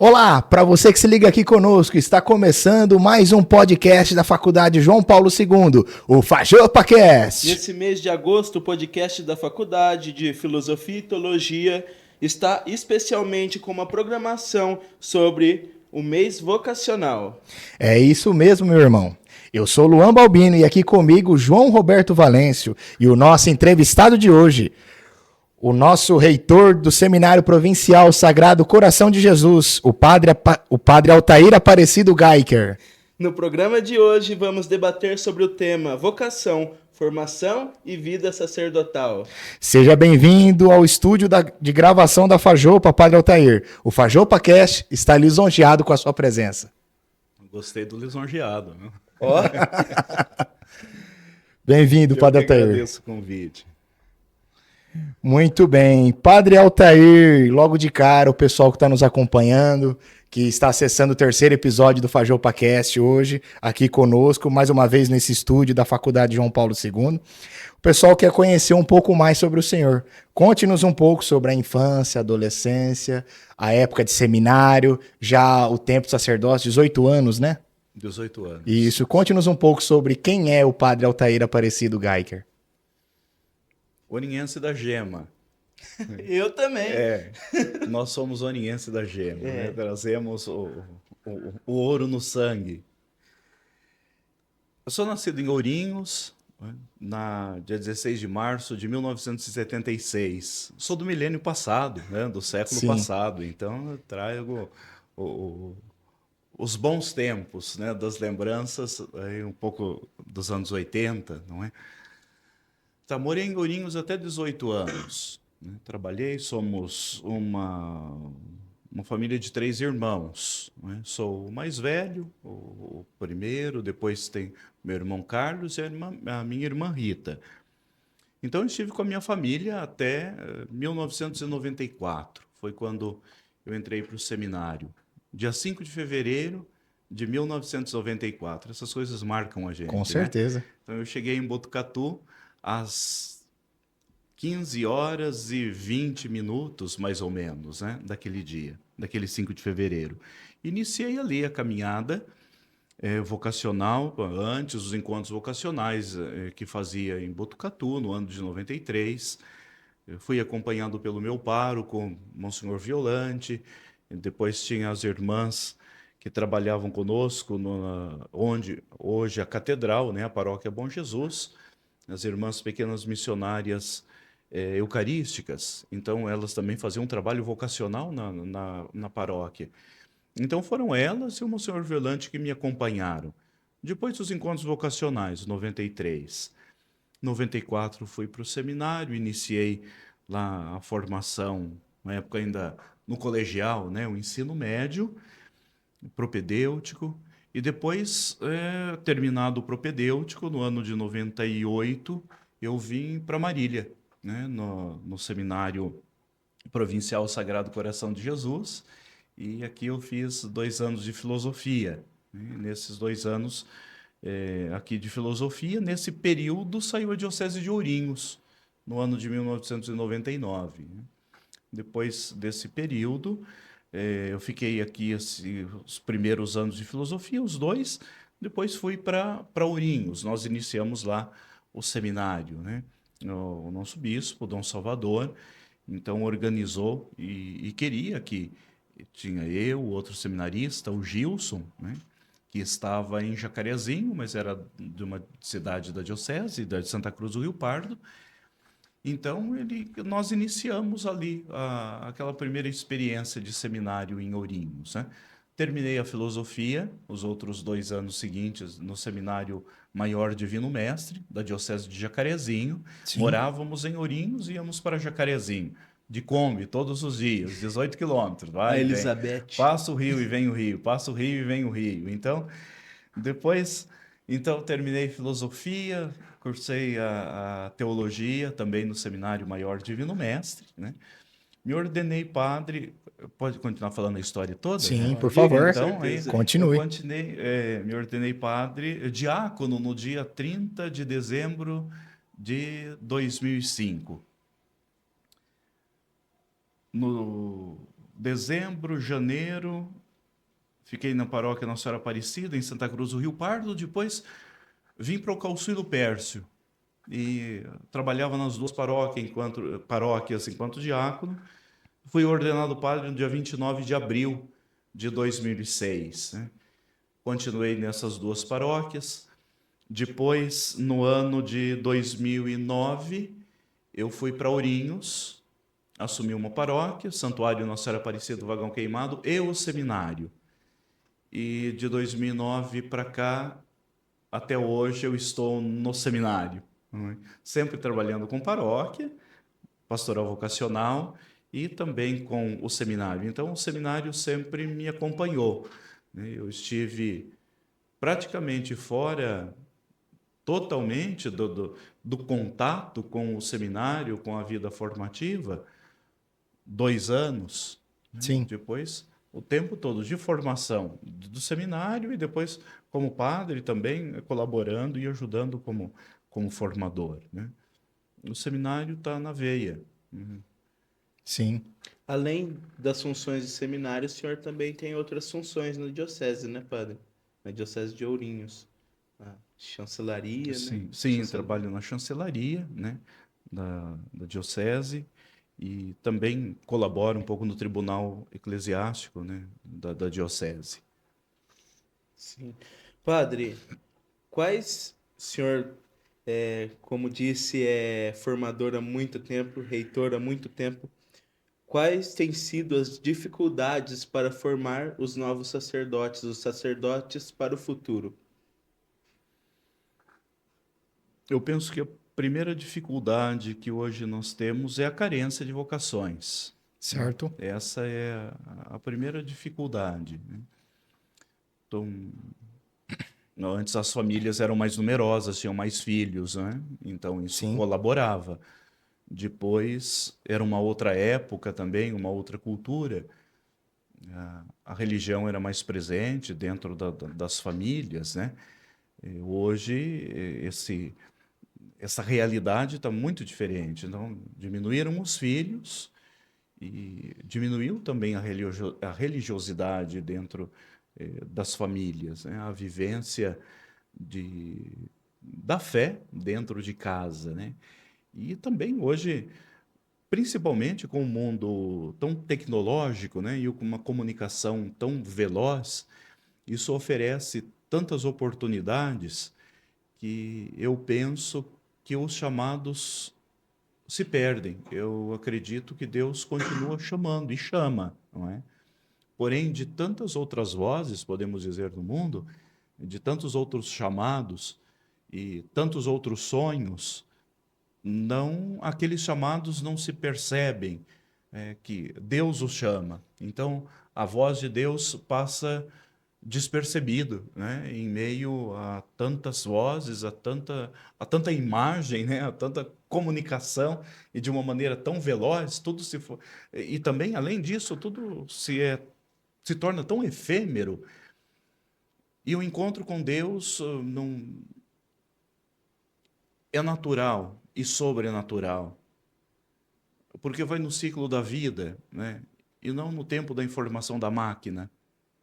Olá, para você que se liga aqui conosco, está começando mais um podcast da Faculdade João Paulo II, o FajopaCast. Nesse mês de agosto, o podcast da Faculdade de Filosofia e Teologia está especialmente com uma programação sobre o mês vocacional. É isso mesmo, meu irmão. Eu sou Luan Balbino e aqui comigo João Roberto Valêncio e o nosso entrevistado de hoje, o nosso reitor do Seminário Provincial Sagrado Coração de Jesus, o padre Altair Aparecido Geiker. No programa de hoje, vamos debater sobre o tema vocação, formação e vida sacerdotal. Seja bem-vindo ao estúdio de gravação da Fajopa, Padre Altair. O FajopaCast está lisonjeado com a sua presença. Gostei do lisonjeado. Né? Ó, Bem-vindo, Padre Altair. Agradeço o convite. Muito bem. Padre Altair, logo de cara, o pessoal que está nos acompanhando, que está acessando o terceiro episódio do FajopaCast hoje, aqui conosco, mais uma vez nesse estúdio da Faculdade João Paulo II. O pessoal quer conhecer um pouco mais sobre o senhor. Conte-nos um pouco sobre a infância, a adolescência, a época de seminário, já o tempo de sacerdócio, 18 anos, né? 18 anos. Isso. Conte-nos um pouco sobre quem é o Padre Altair Aparecido Geiker. Oniense da Gema. eu também. Nós somos oniense da Gema. Né? Trazemos o ouro no sangue. Eu sou nascido em Ourinhos, né? Dia 16 de março de 1976. Sou do milênio passado, né? Do século passado. Então, eu trago os bons tempos, né? Das lembranças, aí, um pouco dos anos 80, não é? Morei em Ourinhos até 18 anos. Né? Trabalhei, somos uma família de 3 irmãos. Né? Sou o mais velho, o primeiro, depois tem meu irmão Carlos e a minha irmã Rita. Então, eu estive com a minha família até 1994. Foi quando eu entrei para o seminário. Dia 5 de fevereiro de 1994. Essas coisas marcam a gente. Com certeza. Né? Então, eu cheguei em Botucatu às 15 horas e 20 minutos, mais ou menos, né, daquele dia, daquele 5 de fevereiro. Iniciei ali a caminhada vocacional, antes os encontros vocacionais que fazia em Botucatu, no ano de 93. Eu fui acompanhado pelo meu pároco, Monsenhor Violante, depois tinha as irmãs que trabalhavam conosco, onde hoje a catedral, né, a paróquia Bom Jesus, as irmãs pequenas missionárias eucarísticas. Então, elas também faziam um trabalho vocacional na paróquia. Então, foram elas e o Monsenhor Violante que me acompanharam. Depois dos encontros vocacionais, 93. 94, fui para o seminário, iniciei lá a formação, na época ainda no colegial, né, o ensino médio, propedêutico. E depois, terminado o propedêutico, no ano de 98, eu vim para Marília, né, no Seminário Provincial Sagrado Coração de Jesus, e aqui eu fiz 2 anos de filosofia. Né? Nesses 2 anos aqui de filosofia, nesse período saiu a Diocese de Ourinhos, no ano de 1999. Né? Depois desse período, eu fiquei aqui os primeiros anos de filosofia, os 2, depois fui para Ourinhos. Nós iniciamos lá o seminário, né? O nosso bispo, Dom Salvador, então organizou e queria que tinha eu, outro seminarista, o Gilson, né? Que estava em Jacarezinho, mas era de uma cidade da diocese, de Santa Cruz do Rio Pardo. Então, nós iniciamos ali aquela primeira experiência de seminário em Ourinhos. Né? Terminei a filosofia, os outros 2 anos seguintes, no Seminário Maior Divino Mestre, da Diocese de Jacarezinho. Sim. Morávamos em Ourinhos e íamos para Jacarezinho, de Kombi, todos os dias, 18 quilômetros. A Elizabeth. Passa o rio e vem o rio, passa o rio e vem o rio. Então, terminei filosofia, cursei a teologia também no Seminário Maior Divino Mestre, né? Me ordenei padre. Pode continuar falando a história toda? Sim, por favor. Então, continue. Me ordenei padre, diácono, no dia 30 de dezembro de 2005. dezembro, janeiro, fiquei na paróquia Nossa Senhora Aparecida, em Santa Cruz do Rio Pardo. Depois vim para o Calçuíno Pércio e trabalhava nas duas paróquias enquanto diácono. Fui ordenado padre no dia 29 de abril de 2006, né? Continuei nessas duas paróquias. Depois, no ano de 2009, eu fui para Ourinhos, assumi uma paróquia, Santuário Nossa Senhora Aparecida do Vagão Queimado e o seminário. E de 2009 para cá, até hoje, eu estou no seminário, né? Sempre trabalhando com paróquia, pastoral vocacional e também com o seminário. Então, o seminário sempre me acompanhou, né? Eu estive praticamente fora totalmente do contato com o seminário, com a vida formativa, 2 anos, né? Sim. Depois, o tempo todo de formação do seminário e depois como padre também colaborando e ajudando como formador, né? O seminário está na veia. Sim. Além das funções de seminário, o senhor também tem outras funções na diocese, né, padre? Na diocese de Ourinhos. A chancelaria, né? Sim, trabalho na chancelaria, né, da diocese e também colaboro um pouco no tribunal eclesiástico, né, da diocese. Sim. Padre, quais o senhor, como disse, é formador há muito tempo, reitor há muito tempo, quais têm sido as dificuldades para formar os novos sacerdotes, os sacerdotes para o futuro? Eu penso que a primeira dificuldade que hoje nós temos é a carência de vocações. Certo. Essa é a primeira dificuldade, né? Então, antes as famílias eram mais numerosas, tinham mais filhos, né? Então isso Sim. colaborava. Depois era uma outra época também, uma outra cultura. A religião era mais presente dentro das famílias, né? E hoje essa realidade está muito diferente. Então diminuíram os filhos e diminuiu também a religiosidade dentro das famílias, né? A vivência da fé dentro de casa, né? E também hoje, principalmente com o mundo tão tecnológico, né, e com uma comunicação tão veloz, isso oferece tantas oportunidades que eu penso que os chamados se perdem. Eu acredito que Deus continua chamando e chama, não é? Porém, de tantas outras vozes, podemos dizer, no mundo, de tantos outros chamados e tantos outros sonhos, não, aqueles chamados não se percebem, que Deus os chama. Então, a voz de Deus passa despercebido, né? Em meio a tantas vozes, a tanta imagem, né? A tanta comunicação e de uma maneira tão veloz, tudo se for... E também, além disso, tudo se torna tão efêmero. E o encontro com Deus não é natural e sobrenatural, porque vai no ciclo da vida, né? E não no tempo da informação da máquina,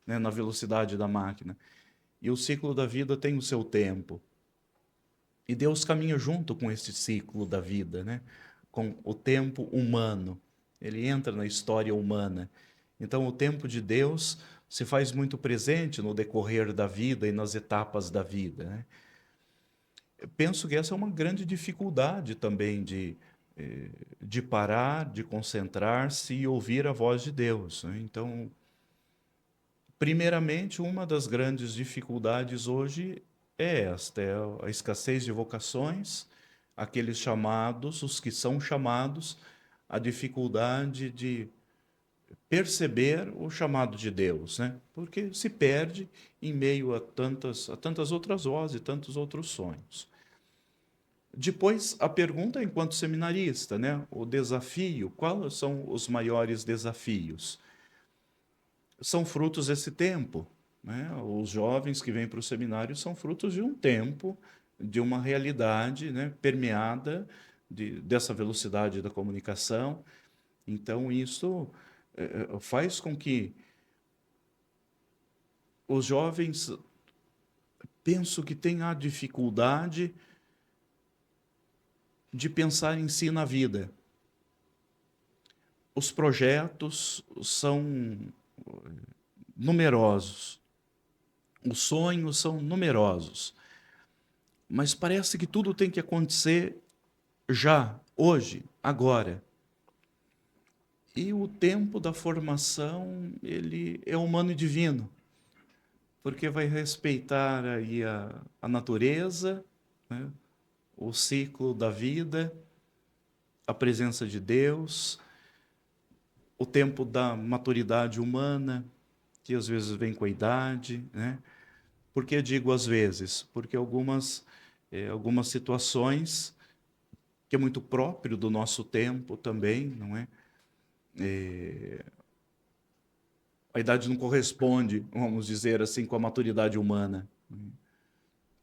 né? Na velocidade da máquina. E o ciclo da vida tem o seu tempo. E Deus caminha junto com esse ciclo da vida, né? Com o tempo humano. Ele entra na história humana. Então, o tempo de Deus se faz muito presente no decorrer da vida e nas etapas da vida, né? Eu penso que essa é uma grande dificuldade também de parar, de concentrar-se e ouvir a voz de Deus, né? Então, primeiramente, uma das grandes dificuldades hoje é esta, é a escassez de vocações, aqueles chamados, os que são chamados, a dificuldade de perceber o chamado de Deus, né? Porque se perde em meio a tantas outras vozes e tantos outros sonhos. Depois, a pergunta enquanto seminarista, né? O desafio, quais são os maiores desafios? São frutos desse tempo, né? Os jovens que vêm para o seminário são frutos de um tempo, de uma realidade, né, permeada dessa velocidade da comunicação. Então, isso faz com que os jovens, penso que têm a dificuldade de pensar em si na vida. Os projetos são numerosos, os sonhos são numerosos, mas parece que tudo tem que acontecer já, hoje, agora. E o tempo da formação, ele é humano e divino, porque vai respeitar aí a natureza, né? O ciclo da vida, a presença de Deus, o tempo da maturidade humana, que às vezes vem com a idade, né? Por que digo às vezes? Porque algumas situações, que é muito próprio do nosso tempo também, não é? A idade não corresponde, vamos dizer assim, com a maturidade humana.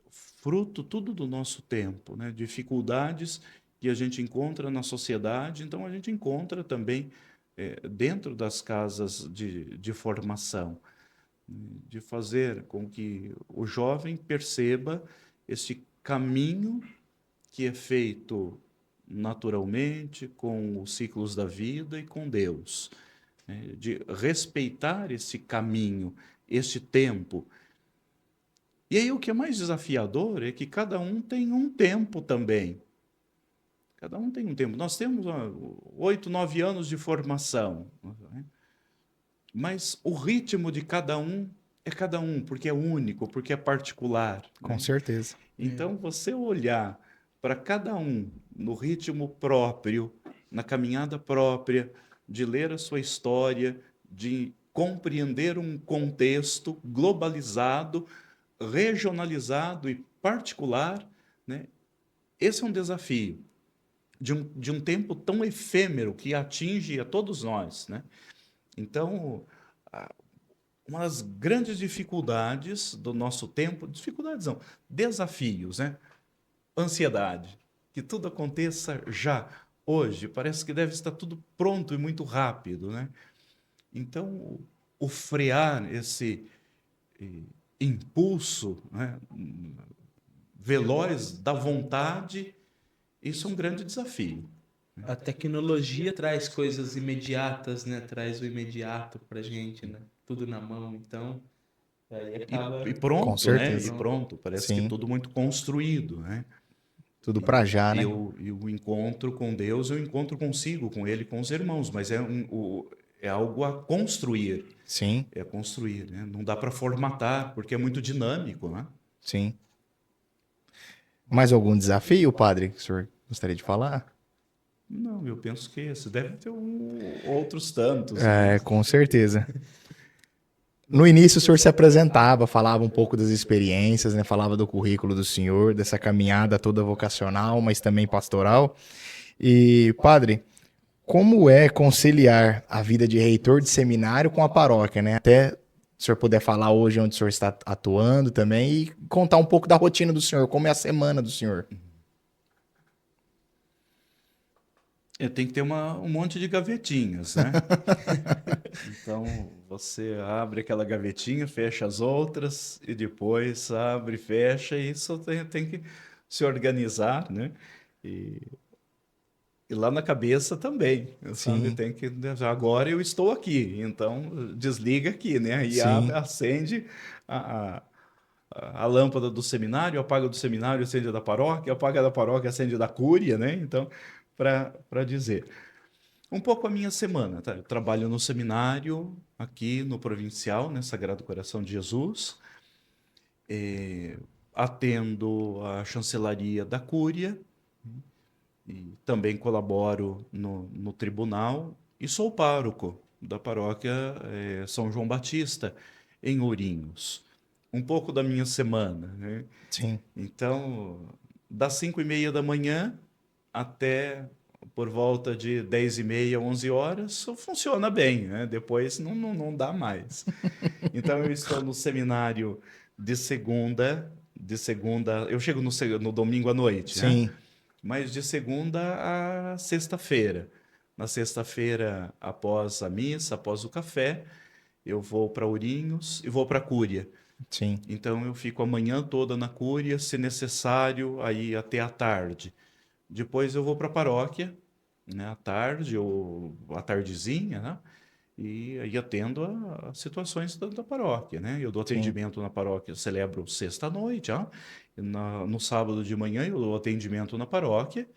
Fruto tudo do nosso tempo, né? Dificuldades que a gente encontra na sociedade, então a gente encontra também dentro das casas de formação, de fazer com que o jovem perceba esse caminho que é feito naturalmente com os ciclos da vida e com Deus, né? De respeitar esse caminho, esse tempo. E aí o que é mais desafiador é que cada um tem um tempo também. Cada um tem um tempo. Nós temos 8, 9 anos de formação, né? Mas o ritmo de cada um é cada um, porque é único, porque é particular, Com né? certeza. Então, você olhar para cada um no ritmo próprio, na caminhada própria, de ler a sua história, de compreender um contexto globalizado, regionalizado e particular, né? Esse é um desafio de um tempo tão efêmero que atinge a todos nós, né? Então, uma das grandes dificuldades do nosso tempo, dificuldades não, desafios, né? Ansiedade, que tudo aconteça já, hoje, parece que deve estar tudo pronto e muito rápido, né? Então, o frear esse impulso, né, veloz da vontade, isso é um grande desafio. A tecnologia traz coisas imediatas, né? Traz o imediato pra gente, né? Tudo na mão, então aí acaba E Com pronto, né? E certeza. pronto, parece que Sim. tudo muito construído, né? Tudo pra já, né? E o encontro com Deus, eu encontro consigo, com Ele, com os irmãos, mas é algo a construir, Sim, é construir, né? Não dá para formatar, porque é muito dinâmico, né? sim. Mais algum desafio, padre, que o senhor gostaria de falar? Não, eu penso que esse deve ter outros tantos, né? Com certeza. No início, o senhor se apresentava, falava um pouco das experiências, né? Falava do currículo do senhor, dessa caminhada toda vocacional, mas também pastoral. E, padre, como é conciliar a vida de reitor de seminário com a paróquia, né? Até o senhor puder falar hoje onde o senhor está atuando também e contar um pouco da rotina do senhor, como é a semana do senhor. Tem que ter um monte de gavetinhas, né? Então, você abre aquela gavetinha, fecha as outras, e depois abre, fecha, e isso tem que se organizar, né? E, e lá na cabeça também, sabe? Sim, Tem que, agora eu estou aqui, então desliga aqui, né? E sim, acende a, a, a lâmpada do seminário, apaga do seminário, acende a da paróquia, apaga da paróquia, acende a da cúria, né? Então, para dizer. Um pouco a minha semana, tá? Eu trabalho no seminário aqui no Provincial, né? Sagrado Coração de Jesus. Atendo a chancelaria da Cúria e também colaboro no tribunal e sou pároco da paróquia São João Batista, em Ourinhos. Um pouco da minha semana, né? sim. Então, das 5:30 da manhã até por volta de 10:30, 11 horas, funciona bem, né? Depois não dá mais. Então, eu estou no seminário de segunda, eu chego no domingo à noite, né? Sim, Mas de segunda a sexta-feira. Na sexta-feira, após a missa, após o café, eu vou para Ourinhos e vou para a Cúria. Sim. Então eu fico a manhã toda na Cúria, se necessário, aí até a tarde. Depois eu vou para a paróquia, né, à tarde ou à tardezinha, né? E aí atendo a situações da paróquia, né? Eu dou Sim. atendimento na paróquia, eu celebro sexta-noite, no sábado de manhã eu dou atendimento na paróquia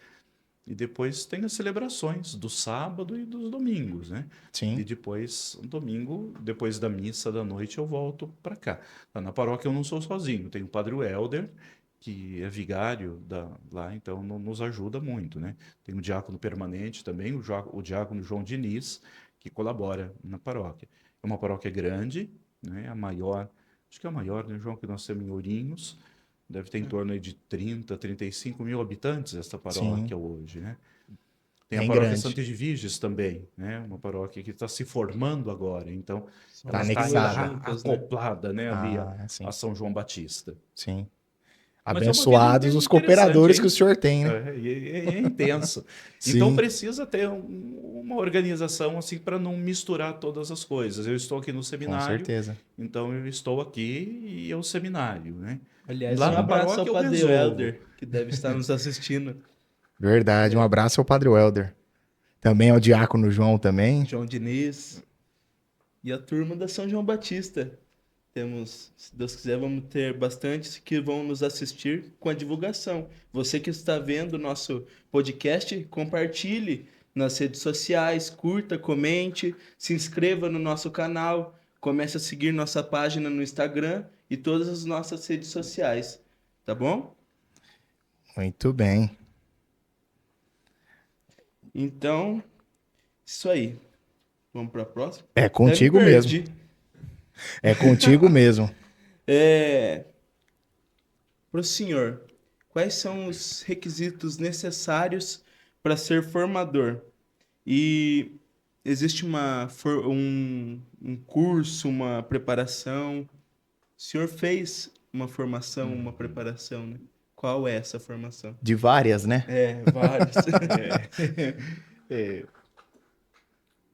e depois tem as celebrações do sábado e dos domingos, né? E Sim. depois, no domingo, depois da missa da noite, eu volto para cá. Na paróquia eu não sou sozinho, tem o Padre Welder, que é vigário lá, então nos ajuda muito, né? Tem o diácono permanente também, o diácono João Diniz, que colabora na paróquia. É uma paróquia grande, né? A maior, acho que é a maior, né, João, que nós temos em Ourinhos. Deve ter em torno aí de 35 mil habitantes esta Sim. paróquia hoje, né? Tem a Bem paróquia grande. Santa Edviges também, né? Uma paróquia que está se formando agora, então São Tá ela as está duas anexada. juntas, né? acoplada, né, ali Ah, a sim. São João Batista. Sim. Mas é uma vida Abençoados os interessante, cooperadores que o hein? senhor tem, né? É intenso. Então Sim, precisa ter uma organização assim para não misturar todas as coisas. Eu estou aqui no com seminário, certeza. então eu estou aqui e é o seminário, né? Aliás, Lá um na Sim. abraço ao paróquia eu Padre resolvo. Helder, que deve estar nos assistindo. Verdade. Um abraço ao Padre Welder. Também ao Diácono João também. João Diniz e a turma da São João Batista. Temos, se Deus quiser, vamos ter bastantes que vão nos assistir com a divulgação. Você que está vendo o nosso podcast, compartilhe nas redes sociais, curta, comente, se inscreva no nosso canal, comece a seguir nossa página no Instagram e todas as nossas redes sociais, tá bom? Muito bem. Então, isso aí. Vamos para a próxima? É Até me contigo mesmo. perdi. É contigo mesmo. Para o senhor, quais são os requisitos necessários para ser formador? E existe um curso, uma preparação? O senhor fez uma formação, uma preparação, né? Qual é essa formação? De várias, né? Vários. É,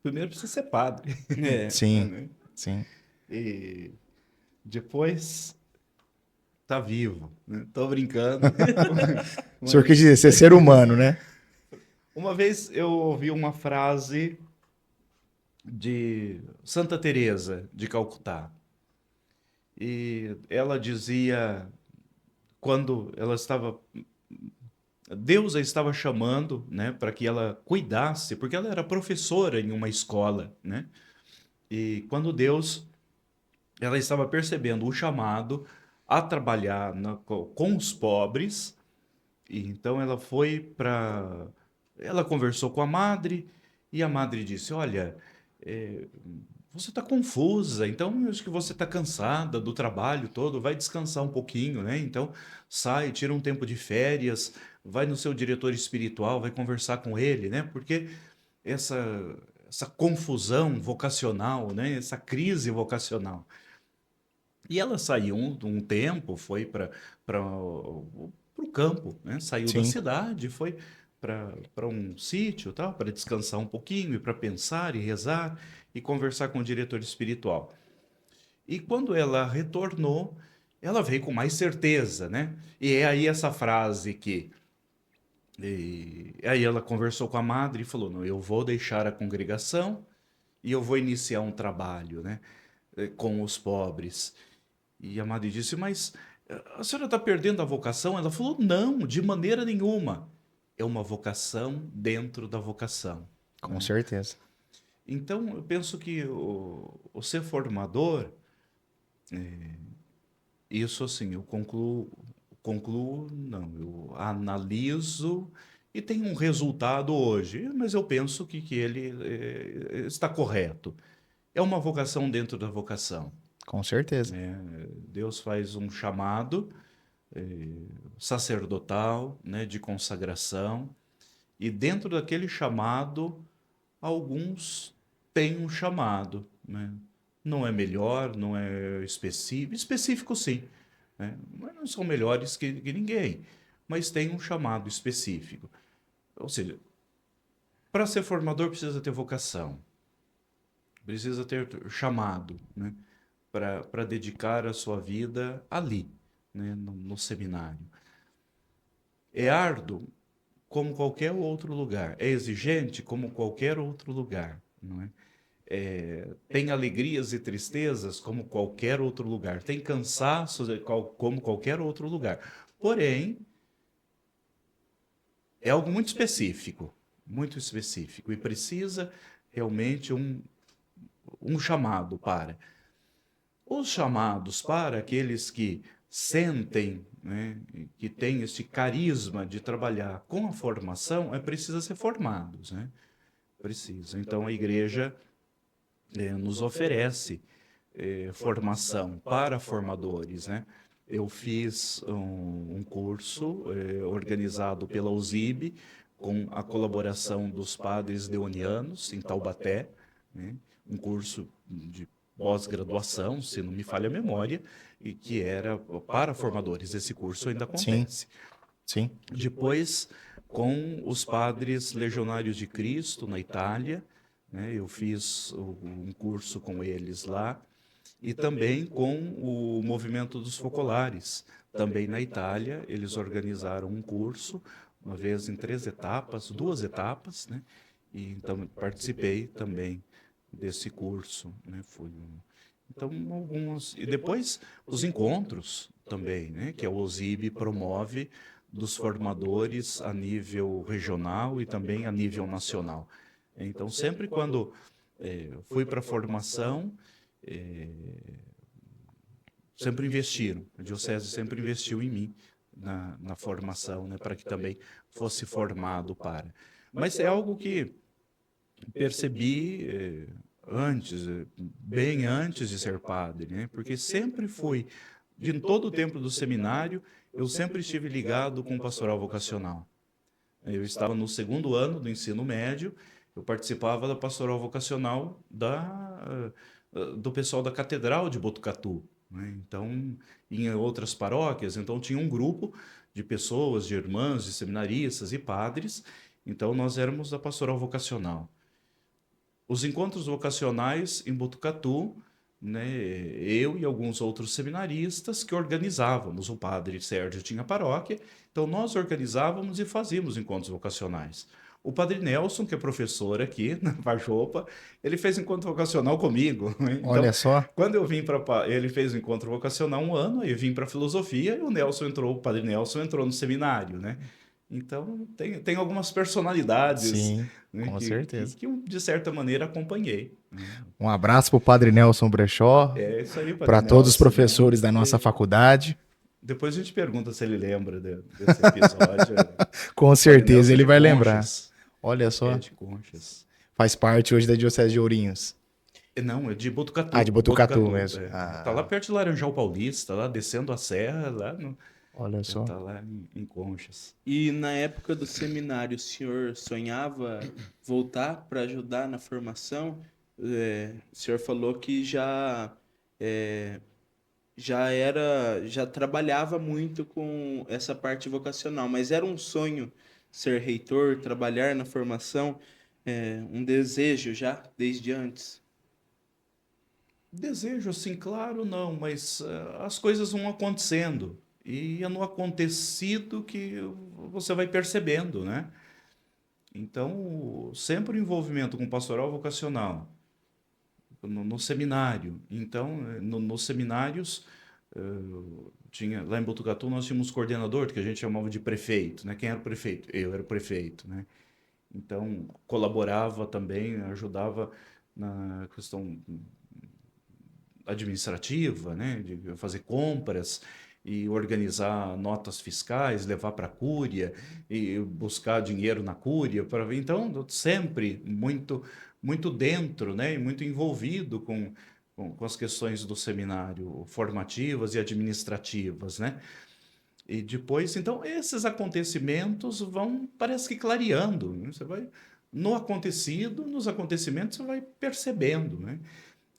primeiro precisa ser padre, É, Sim, né? sim. E depois tá vivo, né? Tô brincando. O senhor quis Mas dizer, ser ser humano, né? uma vez eu ouvi uma frase de Santa Teresa de Calcutá. E ela dizia, quando ela estava, Deus a estava chamando, né, para que ela cuidasse, porque ela era professora em uma escola, né? E quando Deus, ela estava percebendo o chamado a trabalhar com os pobres, e então ela foi para, ela conversou com a madre e a madre disse: Olha, é, você está confusa, então eu acho que você está cansada do trabalho todo, vai descansar um pouquinho, né? Então sai, tira um tempo de férias, vai no seu diretor espiritual, vai conversar com ele, né? Porque essa, essa confusão vocacional, né? Essa crise vocacional. E ela saiu um tempo, foi para o campo, né? Saiu da Sim, cidade, foi para um sítio, tal, para descansar um pouquinho, e para pensar e rezar e conversar com o diretor espiritual. E quando ela retornou, ela veio com mais certeza, né? E é aí essa frase que aí ela conversou com a madre e falou: "Não, eu vou deixar a congregação e eu vou iniciar um trabalho, né, com os pobres." E a madre disse: Mas a senhora está perdendo a vocação? Ela falou: Não, de maneira nenhuma. É uma vocação dentro da vocação, com né? certeza. Então, eu penso que o ser formador, isso assim, eu concluo, não, eu analiso e tem um resultado hoje, mas eu penso que ele está correto. É uma vocação dentro da vocação. Com certeza. Deus faz um chamado sacerdotal, né, de consagração, e dentro daquele chamado, alguns têm um chamado, né? Não é melhor, não é específico, específico sim, né? Mas não são melhores que ninguém, mas tem um chamado específico. Ou seja, Para ser formador precisa ter vocação, precisa ter chamado, né? Para dedicar a sua vida ali, né? No seminário. É árduo como qualquer outro lugar, é exigente como qualquer outro lugar, não é? Tem alegrias e tristezas como qualquer outro lugar, tem cansaços como qualquer outro lugar. Porém, é algo muito específico, e precisa realmente um chamado para. Os chamados para aqueles que sentem, né, que têm esse carisma de trabalhar com a formação, precisa ser formados, né? Precisa. Então, a igreja nos oferece formação para formadores, né? Eu fiz um curso organizado pela USIB, com a colaboração dos padres deonianos, em Taubaté, né? Um curso de pós-graduação, se não me falha a memória, e que era para formadores. Esse curso ainda Sim, acontece. sim. Depois, com os padres legionários de Cristo, na Itália, né? Eu fiz um curso com eles lá, e também com o movimento dos focolares. Também na Itália, eles organizaram um curso, uma vez em 3 etapas, 2 etapas, né? E então participei também desse curso, né? Então, alguns. E depois os encontros também, né? Que a OSIB promove dos formadores a nível regional e também a nível nacional. Então, sempre quando fui para a formação, eh, sempre investiram, a diocese sempre investiu em mim, na formação, né, para que também fosse formado para. Mas é algo que percebi antes, bem antes de ser padre, né, porque sempre fui, de todo o tempo do seminário, eu sempre estive ligado com o pastoral vocacional. Eu estava no 2º ano do ensino médio, eu participava da pastoral vocacional do pessoal da Catedral de Botucatu, né? Então, em outras paróquias, então tinha um grupo de pessoas, de irmãs, de seminaristas e padres, então nós éramos da pastoral vocacional. Os encontros vocacionais em Botucatu, né, eu e alguns outros seminaristas que organizávamos. O padre Sérgio tinha paróquia, então nós organizávamos e fazíamos encontros vocacionais. O padre Nelson, que é professor aqui na Varjopa, ele fez encontro vocacional comigo, né? Então, Olha só. quando eu vim para... Ele fez o encontro vocacional um ano, eu vim para filosofia, e o padre Nelson entrou no seminário, né? Então, tem algumas personalidades, Sim, né, com certeza. que eu, de certa maneira, acompanhei, né? Um abraço para o Padre Nelson Brechó, É isso aí, Padre para todos os Nelson, né? professores da nossa faculdade. Depois a gente pergunta se ele lembra desse episódio. Com Padre certeza Nelson ele de vai lembrar. Conchas. Olha só, De Conchas. faz parte hoje da Diocese de Ourinhos. Não, é de Botucatu. Ah, de Botucatu mesmo. Tá lá perto de Laranjal Paulista, lá descendo a serra, Olha só. tá lá em Conchas. E na época do seminário, o senhor sonhava voltar para ajudar na formação? O senhor falou que é, já trabalhava muito com essa parte vocacional, mas era um sonho ser reitor, trabalhar na formação, um desejo já desde antes? Desejo, assim, claro, não, mas as coisas vão acontecendo. E é no acontecido que você vai percebendo, né? Então, sempre o envolvimento com pastoral vocacional, no seminário. Então, nos seminários, tinha, lá em Botucatu, nós tínhamos coordenador, que a gente chamava de prefeito, né? Quem era o prefeito? Eu era o prefeito, né? Então, colaborava também, ajudava na questão administrativa, né, de fazer compras e organizar notas fiscais, levar para a Cúria e buscar dinheiro na Cúria para então sempre muito dentro, né, e muito envolvido com as questões do seminário formativas e administrativas, né? E depois, então, esses acontecimentos vão, parece que clareando, né? Você vai no acontecido, nos acontecimentos, você vai percebendo, né?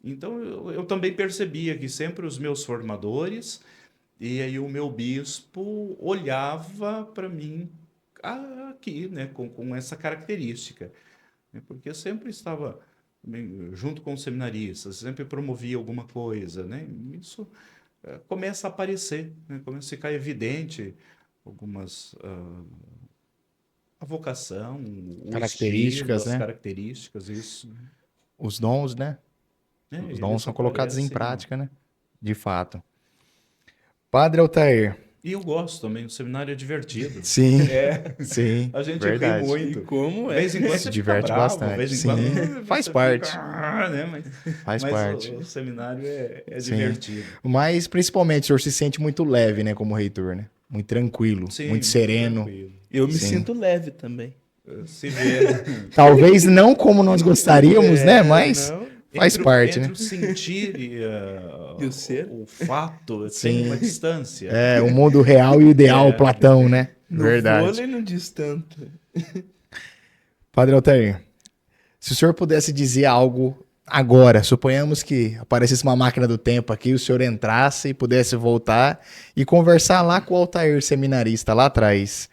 Então, eu também percebia que sempre os meus formadores e aí o meu bispo olhava para mim aqui, né, com essa característica. né? Porque eu sempre estava junto com os seminaristas, sempre promovia alguma coisa, né? Isso começa a aparecer, né? Começa a ficar evidente algumas a vocação, o estilo, Características, as né? características, isso. Os dons, né? Os dons Eles são colocados em aparecem, ó. prática, né? De fato. Padre Altair. E eu gosto também, o seminário é divertido. Sim, É, sim, a gente ri verdade. E muito. como De é? vez em quando Se você fica diverte bravo, de bastante. vez em Sim, quando faz você parte. fica, né? Faz Mas parte. o seminário é Sim. divertido. Mas, principalmente, o senhor se sente muito leve, né, como reitor, né? Muito tranquilo, Sim, muito muito sereno. tranquilo. Eu me Sim. sinto leve também. Se vê Talvez não como nós gostaríamos, né? Mas Não. faz parte, entre né? o sentir e E o ser? o fato, tem Sim. uma distância. É, o mundo real e o ideal, É. Platão, né? No Verdade. vôlei não diz tanto. Padre Altair, se o senhor pudesse dizer algo agora, suponhamos que aparecesse uma máquina do tempo aqui, o senhor entrasse e pudesse voltar e conversar lá com o Altair, seminarista, lá atrás,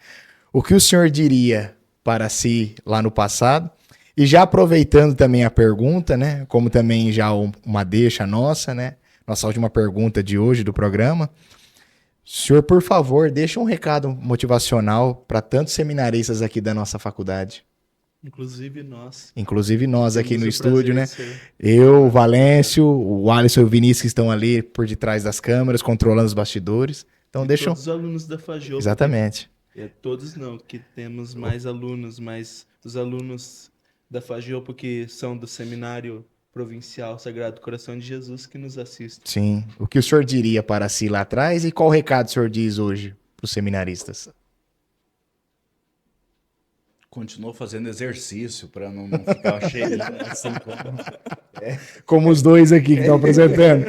o que o senhor diria para si lá no passado? E já aproveitando também a pergunta, né? Como também já uma deixa nossa, né? Nossa última pergunta de hoje do programa. Senhor, por favor, deixa um recado motivacional para tantos seminaristas aqui da nossa faculdade. Inclusive nós. Inclusive nós aqui Temos no o estúdio, prazer né? de ser. Eu, o Valêncio, o Alisson e o Vinícius que estão ali por detrás das câmeras, controlando os bastidores. Então E deixa. todos os alunos da FAJOP. Exatamente. Todos não, que temos mais alunos, mas os alunos da FAJOP que são do Seminário Provincial Sagrado Coração de Jesus que nos assistem. Sim. O que o senhor diria para si lá atrás e qual recado o senhor diz hoje para os seminaristas? Continuou fazendo exercício para não ficar cheio assim Como os dois aqui que estão apresentando.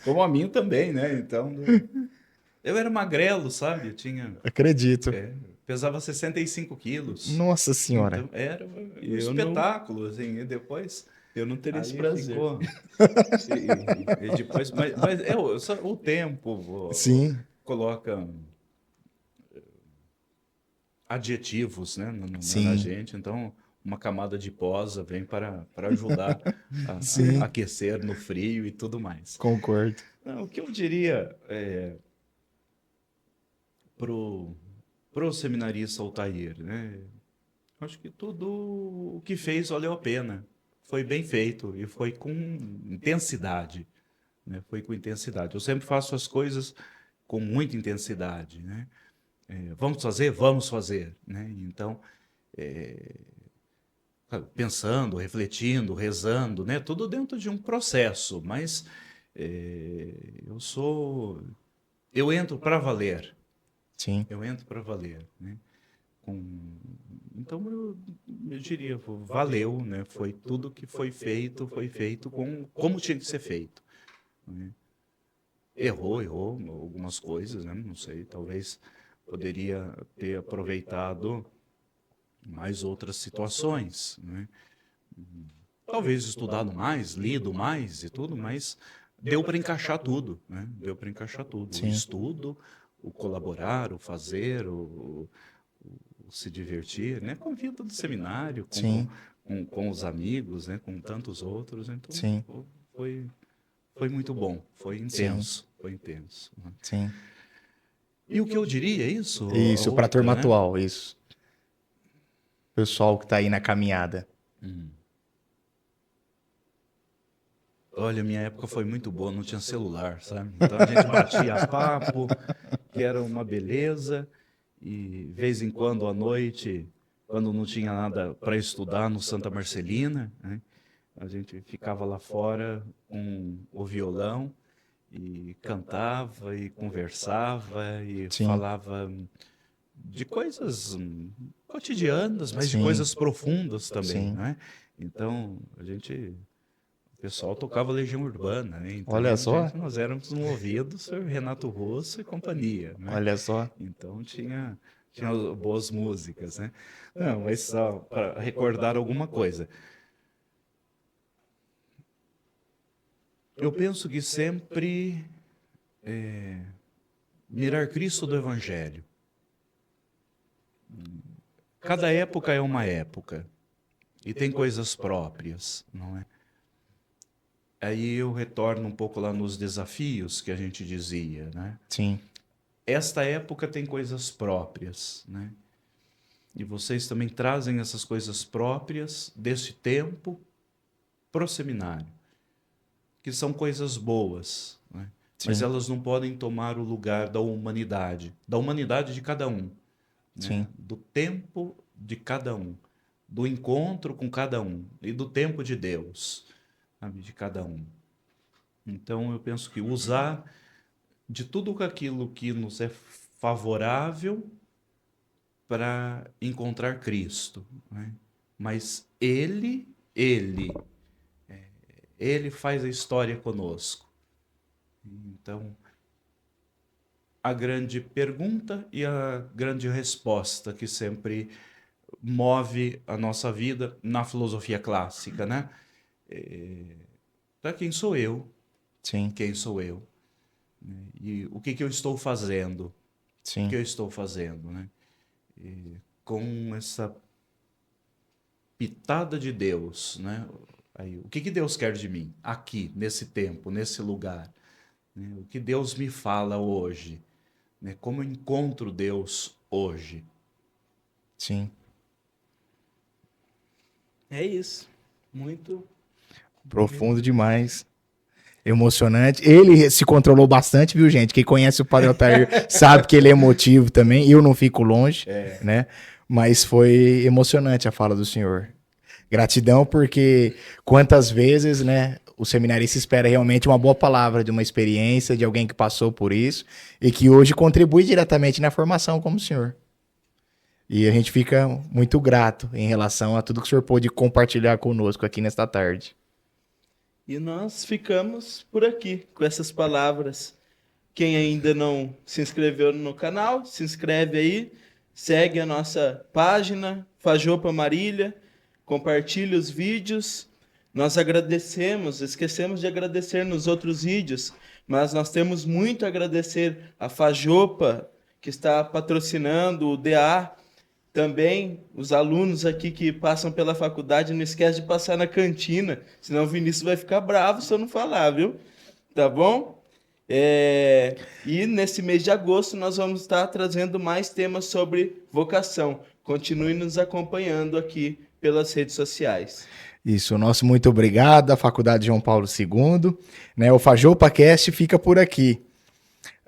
como a mim também, né? Então, eu era magrelo, sabe? Eu tinha, Acredito. pesava 65 quilos. Nossa senhora. Então, era um Eu espetáculo, assim, e depois Eu não teria esse aí prazer. ficou. E depois, mas o tempo Sim, coloca adjetivos, né, na sim, gente, então uma camada de posa vem para ajudar sim. a aquecer no frio e tudo mais. Concordo. Não, o que eu diria pro seminarista Altair, né? Acho que tudo o que fez valeu a pena. Foi bem feito e foi com intensidade, né? Foi com intensidade. Eu sempre faço as coisas com muita intensidade, né? Vamos fazer? Vamos fazer, né? Então, pensando, refletindo, rezando, né? Tudo dentro de um processo, mas eu entro para valer, Sim, eu entro para valer, né? Então eu diria, valeu, né? Foi tudo que foi feito como tinha que ser feito, né? Errou algumas coisas, né? Não sei, talvez poderia ter aproveitado mais outras situações, né? Talvez estudado mais, lido mais e tudo, mas deu para encaixar tudo, né? Deu para encaixar tudo. O sim, estudo, o colaborar, o fazer, o se divertir, né? Com a vida do seminário, sim, com os amigos, né? Com tantos outros. Então, sim, foi muito bom, foi sim, intenso, foi intenso, né? sim. E o que eu diria é isso, a Isso, para a outra, turma né? atual, isso. Pessoal que tá aí na caminhada. Olha, minha época foi muito boa, não tinha celular, sabe? Então a gente batia papo, que era uma beleza, e vez em quando à noite, quando não tinha nada para estudar no Santa Marcelina, né, a gente ficava lá fora com o violão e cantava e conversava e Sim, falava de coisas cotidianas, mas de sim, coisas profundas também, sim. né? Então, o pessoal tocava Legião Urbana, né? Então, Olha só, nós éramos movidos por Renato Russo e companhia, né? olha só. Então, tinha boas músicas, né? Não, mas só para recordar alguma coisa. Eu penso que sempre mirar Cristo do Evangelho. Cada época é uma época. e tem coisas próprias, não é? Aí eu retorno um pouco lá nos desafios que a gente dizia, né? Sim. Esta época tem coisas próprias, né? E vocês também trazem essas coisas próprias desse tempo para o seminário, que são coisas boas, né? Mas Sim. elas não podem tomar o lugar da humanidade de cada um, né? Sim. Do tempo de cada um, do encontro com cada um e do tempo de Deus, sabe, de cada um. Então eu penso que usar de tudo aquilo que nos é favorável para encontrar Cristo, né? Mas Ele faz a história conosco. Então, a grande pergunta e a grande resposta que sempre move a nossa vida na filosofia clássica, né? Para quem sou eu? Sim. Quem sou eu? E o que eu estou fazendo? Sim. O que eu estou fazendo, né? E com essa pitada de Deus, né? Aí, o que Deus quer de mim aqui, nesse tempo, nesse lugar? Né? O que Deus me fala hoje? Né? Como eu encontro Deus hoje? Sim. É isso. Muito Profundo demais. Emocionante. Ele se controlou bastante, viu, gente? Quem conhece o Padre Altair sabe que ele é emotivo também. Eu não fico longe, né? Mas foi emocionante a fala do senhor. Gratidão, porque quantas vezes, né, o seminarista espera realmente uma boa palavra de uma experiência, de alguém que passou por isso e que hoje contribui diretamente na formação como o senhor. E a gente fica muito grato em relação a tudo que o senhor pôde compartilhar conosco aqui nesta tarde. E nós ficamos por aqui com essas palavras. Quem ainda não se inscreveu no canal, se inscreve aí, segue a nossa página, Fajopa Marília, compartilhe os vídeos. Nós agradecemos, esquecemos de agradecer nos outros vídeos, mas nós temos muito a agradecer a Fajopa, que está patrocinando o DA. Também os alunos aqui que passam pela faculdade, não esquece de passar na cantina, senão o Vinícius vai ficar bravo se eu não falar, viu? Tá bom? E nesse mês de agosto nós vamos estar trazendo mais temas sobre vocação. Continue nos acompanhando aqui pelas redes sociais. Isso, nosso muito obrigado à Faculdade João Paulo II, né? O FajopaCast fica por aqui.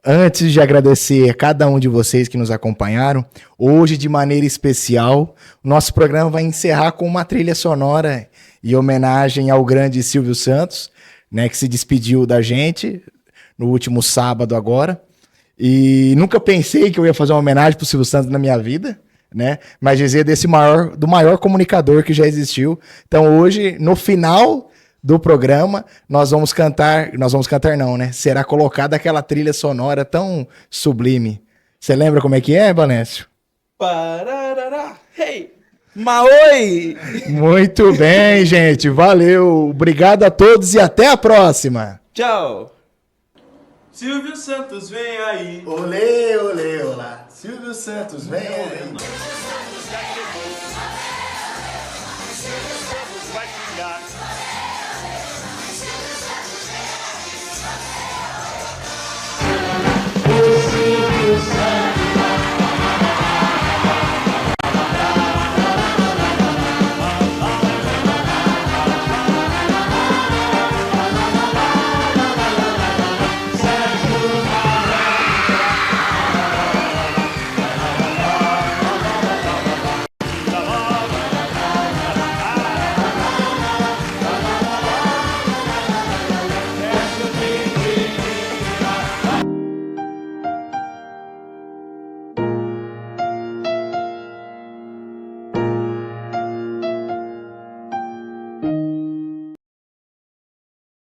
Antes de agradecer a cada um de vocês que nos acompanharam, hoje de maneira especial, o nosso programa vai encerrar com uma trilha sonora em homenagem ao grande Silvio Santos, né, que se despediu da gente no último sábado agora. E nunca pensei que eu ia fazer uma homenagem para o Silvio Santos na minha vida, né? Mas dizer do maior comunicador que já existiu. Então hoje, no final do programa, nós vamos cantar não, né? Será colocada aquela trilha sonora tão sublime. Você lembra como é que é, Baléncio? Pararará, hey, maoi! Muito bem, gente, valeu. Obrigado a todos e até a próxima. Tchau! Silvio Santos vem aí. Olê, olê, olá. Silvio Santos vem aí. Vai pingar.